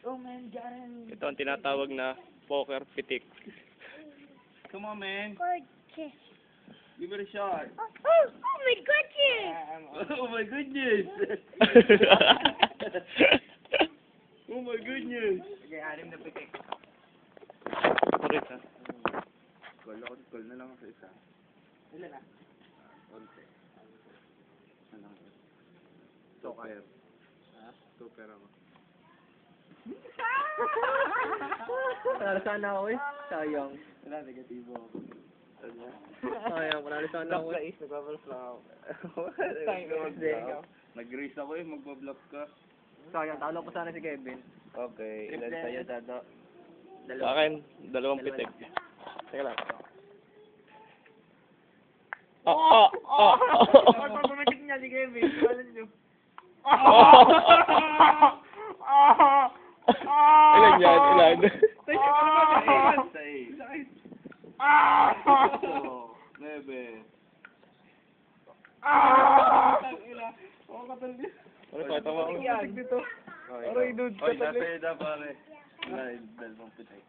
go, man. Got him. Ito ang tinatawag na poker pitik. Come on, man. Gorgeous. Give it a shot. Oh my goodness! Oh my goodness. Oh my goodness. Sige, anim na pitik. Sorry, ha? Call na lang sa isa. Ilan na? Onte. Ano? Super. Ha? Super ako. Panalo sana ako eh. Sayang. Wala, negatibo ako. Ano? Sayang, panalo sana ako eh. Nagbabalas lang ako. Sayang. Nag-race ako eh, magbablock ka. Sayang, talo ko sana si Kevin. Okay, ilan sa'yo, Dado? Sa akin, 2 pitik. Teka lang. Pagpapamatik niya si Kevin. Alam nyo. Ilan yan? Ilan? Seis. Nebe. Ano pa? Tama ko. Dito. Aray, dude. Oy, nasa eda pare. Wala, 2 pitik.